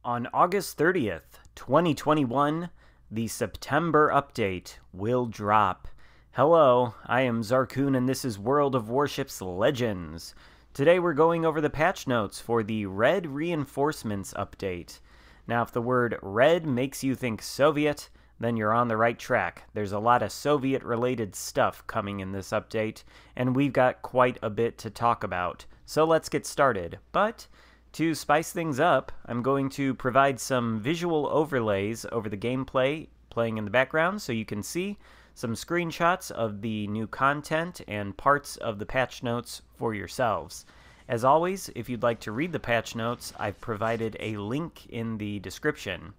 On August 30th, 2021, the September update will drop. Hello, I am Xarkun and this is World of Warships Legends. Today we're going over the patch notes for the Red Reinforcements update. Now if the word red makes you think Soviet, then you're on the right track. There's a lot of Soviet-related stuff coming in this update, and we've got quite a bit to talk about. So let's get started. But to spice things up, I'm going to provide some visual overlays over the gameplay playing in the background so you can see some screenshots of the new content and parts of the patch notes for yourselves. As always, if you'd like to read the patch notes, I've provided a link in the description.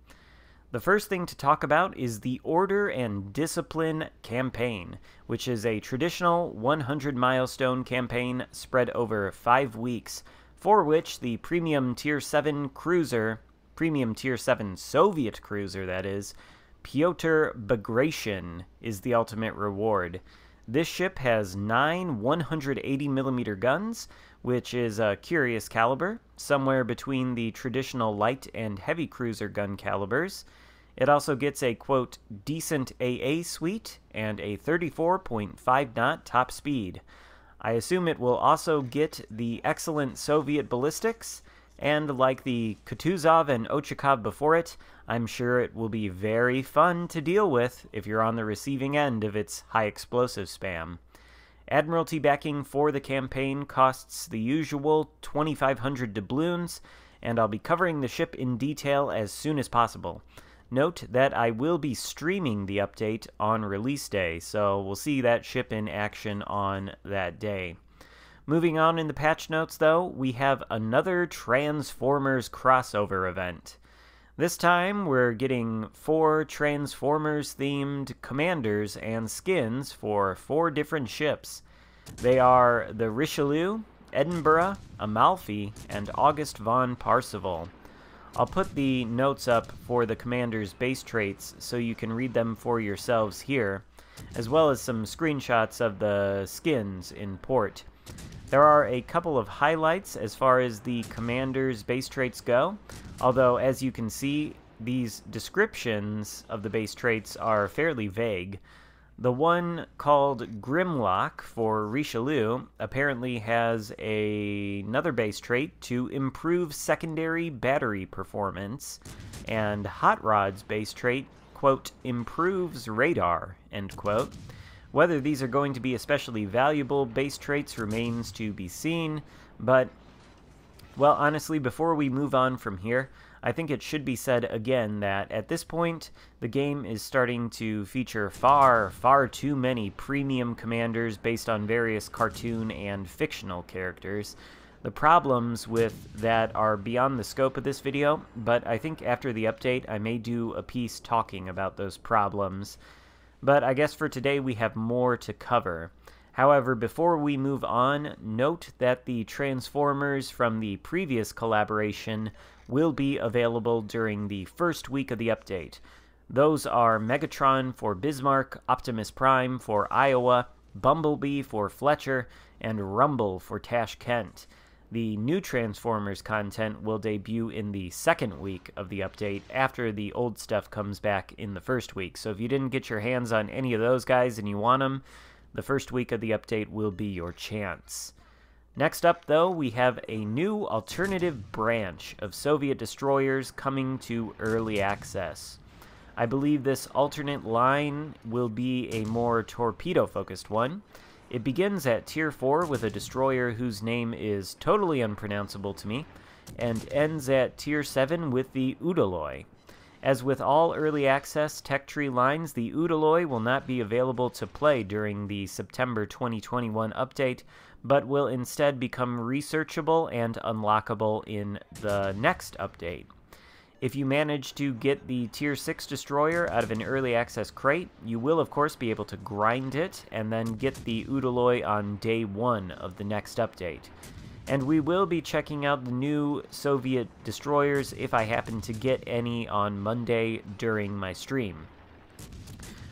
The first thing to talk about is the Order and Discipline campaign, which is a traditional 100 milestone campaign spread over 5 weeks, for which the Premium Tier 7 cruiser, Premium Tier 7 Soviet cruiser that is, Pyotr Bagration is the ultimate reward. This ship has 9 180mm guns, which is a curious caliber, somewhere between the traditional light and heavy cruiser gun calibers. It also gets a, quote, decent AA suite and a 34.5 knot top speed. I assume it will also get the excellent Soviet ballistics, and like the Kutuzov and Ochakov before it, I'm sure it will be very fun to deal with if you're on the receiving end of its high explosive spam. Admiralty backing for the campaign costs the usual 2,500 doubloons, and I'll be covering the ship in detail as soon as possible. Note that I will be streaming the update on release day, so we'll see that ship in action on that day. Moving on in the patch notes, though, we have another Transformers crossover event. This time, we're getting 4 Transformers-themed commanders and skins for 4 different ships. They are the Richelieu, Edinburgh, Amalfi, and August von Parseval. I'll put the notes up for the commander's base traits so you can read them for yourselves here, as well as some screenshots of the skins in port. There are a couple of highlights as far as the commander's base traits go, although as you can see, these descriptions of the base traits are fairly vague. The one called Grimlock for Richelieu apparently has another base trait to improve secondary battery performance, and Hot Rod's base trait, quote, improves radar, end quote. Whether these are going to be especially valuable base traits remains to be seen, but, well, honestly, before we move on from here, I think it should be said again that at this point, the game is starting to feature far too many premium commanders based on various cartoon and fictional characters. The problems with that are beyond the scope of this video, but I think after the update I may do a piece talking about those problems. But I guess for today we have more to cover. However, before we move on, note that the Transformers from the previous collaboration will be available during the first week of the update. Those are Megatron for Bismarck, Optimus Prime for Iowa, Bumblebee for Fletcher, and Rumble for Tashkent. The new Transformers content will debut in the second week of the update after the old stuff comes back in the first week. So if you didn't get your hands on any of those guys and you want them, the first week of the update will be your chance. Next up, though, we have a new alternative branch of Soviet destroyers coming to early access. I believe this alternate line will be a more torpedo-focused one. It begins at Tier 4 with a destroyer whose name is totally unpronounceable to me, and ends at Tier 7 with the Udaloy. As with all early access tech tree lines, the Udaloy will not be available to play during the September 2021 update, but will instead become researchable and unlockable in the next update. If you manage to get the Tier 6 destroyer out of an early access crate, you will of course be able to grind it and then get the Udaloy on day 1 of the next update. And we will be checking out the new Soviet destroyers if I happen to get any on Monday during my stream.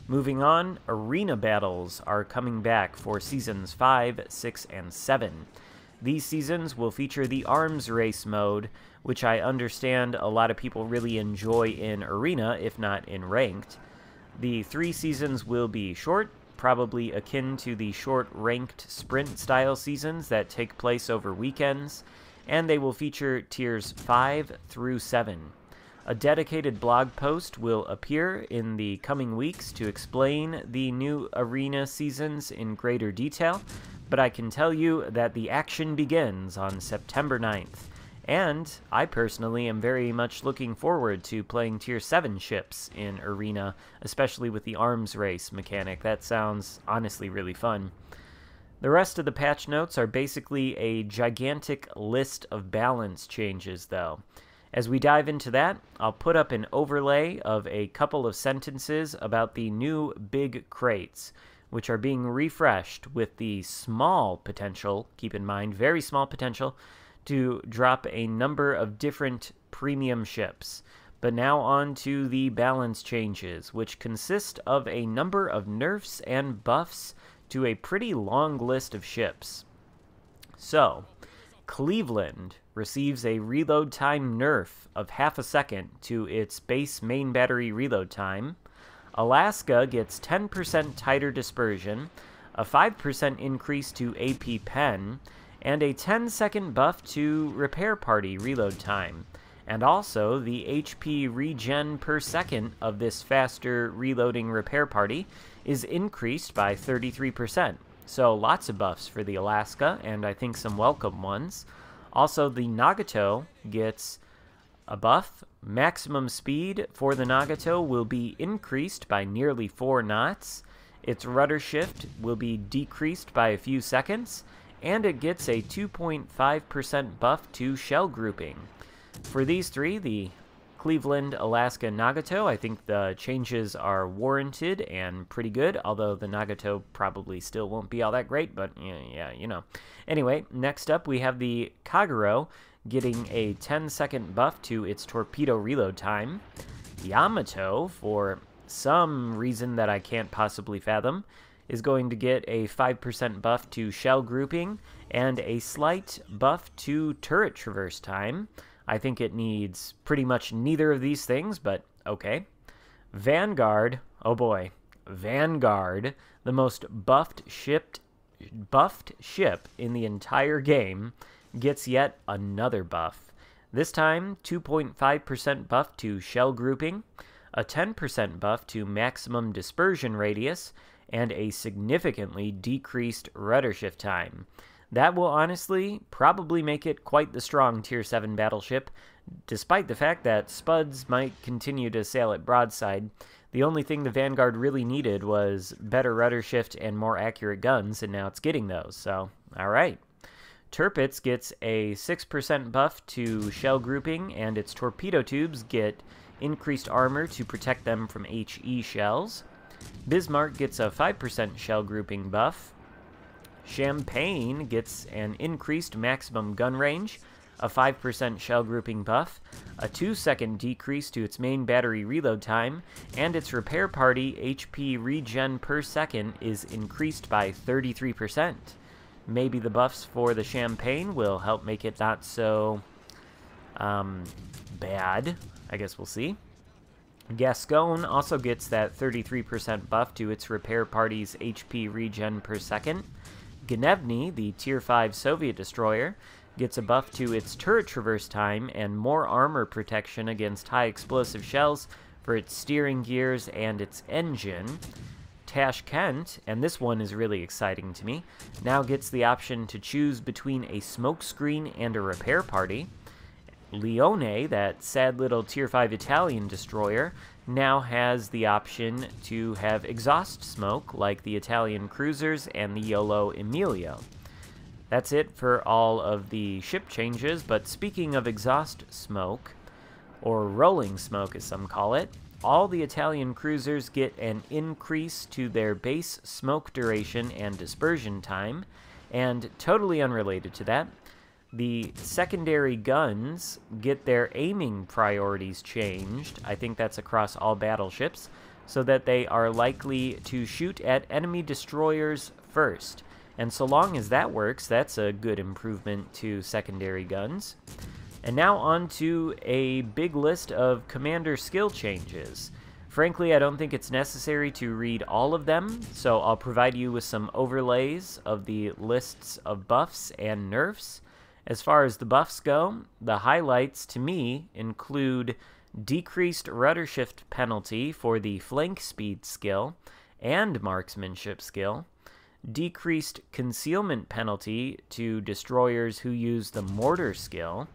Moving on, arena battles are coming back for Seasons 5, 6, and 7. These seasons will feature the arms race mode, which I understand a lot of people really enjoy in Arena, if not in Ranked. The 3 seasons will be short, probably akin to the short ranked sprint-style seasons that take place over weekends, and they will feature tiers 5 through 7. A dedicated blog post will appear in the coming weeks to explain the new Arena seasons in greater detail, but I can tell you that the action begins on September 9th, and I personally am very much looking forward to playing Tier 7 ships in Arena, especially with the arms race mechanic. That sounds honestly really fun. The rest of the patch notes are basically a gigantic list of balance changes, though. As we dive into that, I'll put up an overlay of a couple of sentences about the new big crates, which are being refreshed with the small potential, keep in mind, very small potential, to drop a number of different premium ships. But now on to the balance changes, which consist of a number of nerfs and buffs to a pretty long list of ships. So, Cleveland receives a reload time nerf of half a second to its base main battery reload time. Alaska gets 10% tighter dispersion, a 5% increase to AP pen, and a 10-second buff to repair party reload time. And also, the HP regen per second of this faster reloading repair party is increased by 33%. So lots of buffs for the Alaska, and I think some welcome ones. Also, the Nagato gets a buff. Maximum speed for the Nagato will be increased by nearly 4 knots. Its rudder shift will be decreased by a few seconds, and it gets a 2.5% buff to shell grouping. For these 3, the Cleveland, Alaska, Nagato, I think the changes are warranted and pretty good, although the Nagato probably still won't be all that great, but yeah, you know. Anyway, next up we have the Kagero getting a 10-second buff to its torpedo reload time. Yamato, for some reason that I can't possibly fathom, is going to get a 5% buff to shell grouping and a slight buff to turret traverse time. I think it needs pretty much neither of these things, but okay. Vanguard, oh boy, Vanguard, the most buffed ship in the entire game, gets yet another buff. This time, 2.5% buff to shell grouping, a 10% buff to maximum dispersion radius, and a significantly decreased rudder shift time. That will honestly probably make it quite the strong Tier 7 battleship, despite the fact that Spuds might continue to sail at broadside. The only thing the Vanguard really needed was better rudder shift and more accurate guns, and now it's getting those, so alright. Tirpitz gets a 6% buff to shell grouping, and its torpedo tubes get increased armor to protect them from HE shells. Bismarck gets a 5% shell grouping buff. Champagne gets an increased maximum gun range, a 5% shell grouping buff, a 2-second decrease to its main battery reload time, and its repair party HP regen per second is increased by 33%. Maybe the buffs for the Champagne will help make it not so bad. I guess we'll see. Gascon also gets that 33% buff to its repair party's HP regen per second. Ganevny, the Tier 5 Soviet destroyer, gets a buff to its turret traverse time and more armor protection against high explosive shells for its steering gears and its engine. Tashkent, and this one is really exciting to me, now gets the option to choose between a smokescreen and a repair party. Lione, that sad little Tier 5 Italian destroyer, now has the option to have exhaust smoke like the Italian cruisers and the Iolo Emilio. That's it for all of the ship changes, but speaking of exhaust smoke, or rolling smoke as some call it, all the Italian cruisers get an increase to their base smoke duration and dispersion time, and totally unrelated to that, the secondary guns get their aiming priorities changed. I think that's across all battleships, so that they are likely to shoot at enemy destroyers first. And so long as that works, that's a good improvement to secondary guns. And now on to a big list of commander skill changes. Frankly, I don't think it's necessary to read all of them, so I'll provide you with some overlays of the lists of buffs and nerfs. As far as the buffs go, the highlights to me include decreased rudder shift penalty for the flank speed skill and marksmanship skill, decreased concealment penalty to destroyers who use the mortar skill,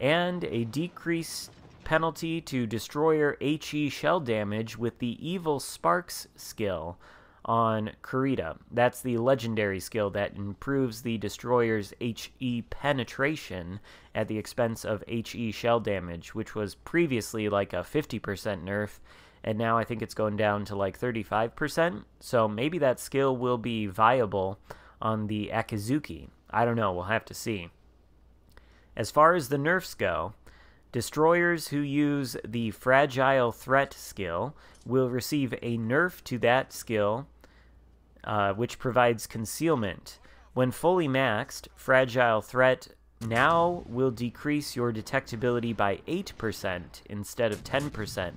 and a decreased penalty to destroyer HE shell damage with the Evil Sparks skill on Kurita. That's the legendary skill that improves the destroyer's HE penetration at the expense of HE shell damage, which was previously like a 50% nerf, and now I think it's going down to like 35%, so maybe that skill will be viable on the Akizuki. I don't know, we'll have to see. As far as the nerfs go, destroyers who use the Fragile Threat skill will receive a nerf to that skill, which provides concealment. When fully maxed, Fragile Threat now will decrease your detectability by 8% instead of 10%.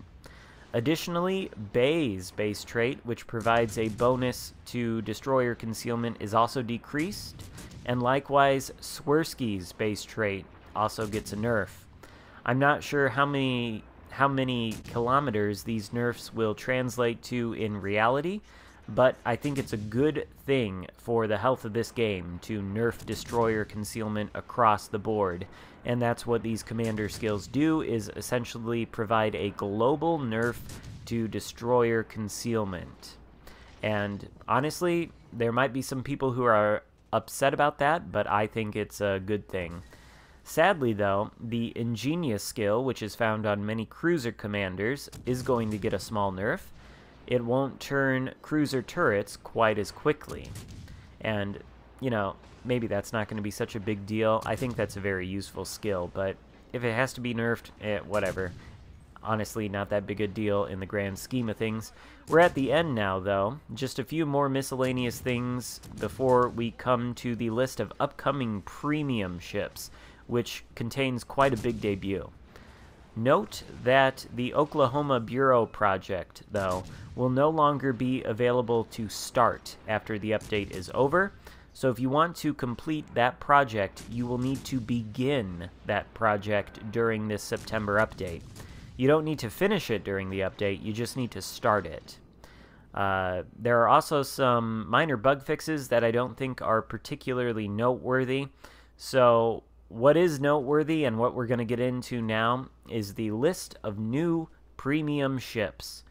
Additionally, Bay's base trait, which provides a bonus to destroyer concealment, is also decreased, and likewise, Swirsky's base trait also gets a nerf. I'm not sure how many kilometers these nerfs will translate to in reality, but I think it's a good thing for the health of this game to nerf destroyer concealment across the board, and that's what these commander skills do, is essentially provide a global nerf to destroyer concealment. And honestly, there might be some people who are upset about that, but I think it's a good thing. Sadly, though, the Ingenious skill, which is found on many cruiser commanders, is going to get a small nerf. It won't turn cruiser turrets quite as quickly. And, you know, maybe that's not going to be such a big deal. I think that's a very useful skill, but if it has to be nerfed, whatever. Honestly, not that big a deal in the grand scheme of things. We're at the end now, though. Just a few more miscellaneous things before we come to the list of upcoming premium ships, which contains quite a big debut. Note that the Oklahoma Bureau project, though, will no longer be available to start after the update is over. So if you want to complete that project, you will need to begin that project during this September update. You don't need to finish it during the update, you just need to start it. There are also some minor bug fixes that I don't think are particularly noteworthy. So what is noteworthy and what we're going to get into now is the list of new premium ships.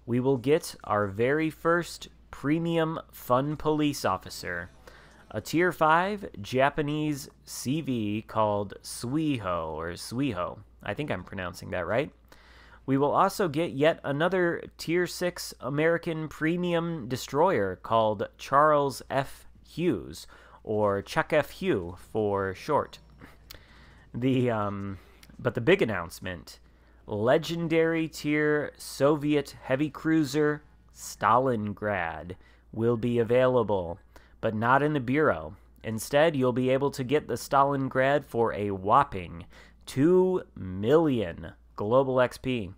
We will get our very first premium fun police officer, a Tier 5 Japanese CV called Suiho. I think I'm pronouncing that right. We will also get yet another Tier 6 American premium destroyer called Charles F. Hughes, or Chuck F. Hugh for short. But the big announcement, legendary tier Soviet heavy cruiser Stalingrad will be available, but not in the Bureau. Instead, you'll be able to get the Stalingrad for a whopping 2 million global XP.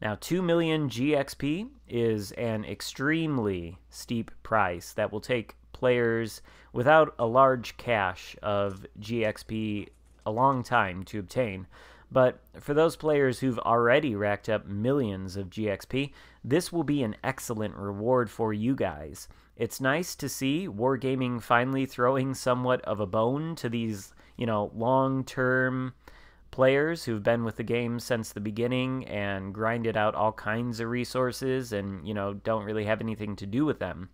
Now, 2 million GXP is an extremely steep price that will take players without a large cache of GXP a long time to obtain. But for those players who've already racked up millions of GXP, this will be an excellent reward for you guys. It's nice to see Wargaming finally throwing somewhat of a bone to these, long-term players who've been with the game since the beginning and grinded out all kinds of resources and, don't really have anything to do with them.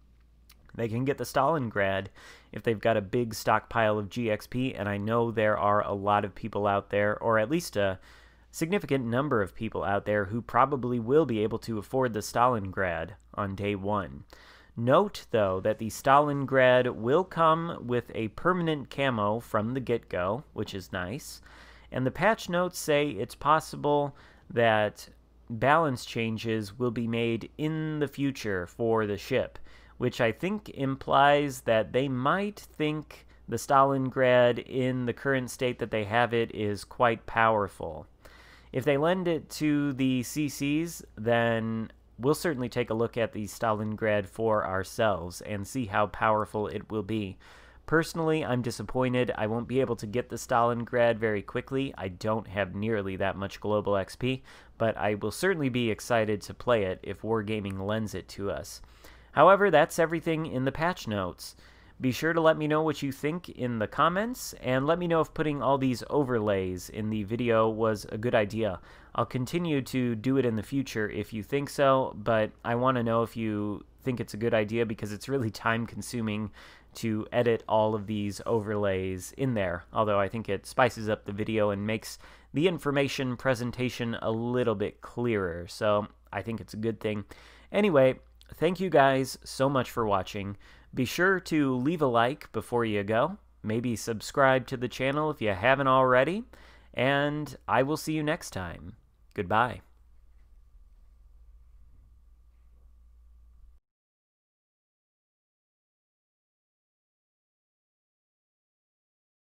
They can get the Stalingrad if they've got a big stockpile of GXP, and I know there are a lot of people out there, or at least a significant number of people out there, who probably will be able to afford the Stalingrad on day one. Note, though, that the Stalingrad will come with a permanent camo from the get-go, which is nice, and the patch notes say it's possible that balance changes will be made in the future for the ship, which I think implies that they might think the Stalingrad in the current state that they have it is quite powerful. If they lend it to the CCs, then we'll certainly take a look at the Stalingrad for ourselves and see how powerful it will be. Personally, I'm disappointed I won't be able to get the Stalingrad very quickly. I don't have nearly that much global XP, but I will certainly be excited to play it if Wargaming lends it to us. However, that's everything in the patch notes. Be sure to let me know what you think in the comments, and let me know if putting all these overlays in the video was a good idea. I'll continue to do it in the future if you think so, but I want to know if you think it's a good idea because it's really time-consuming to edit all of these overlays in there, although I think it spices up the video and makes the information presentation a little bit clearer, so I think it's a good thing. Anyway, thank you guys so much for watching. Be sure to leave a like before you go, maybe subscribe to the channel if you haven't already, and I will see you next time. Goodbye.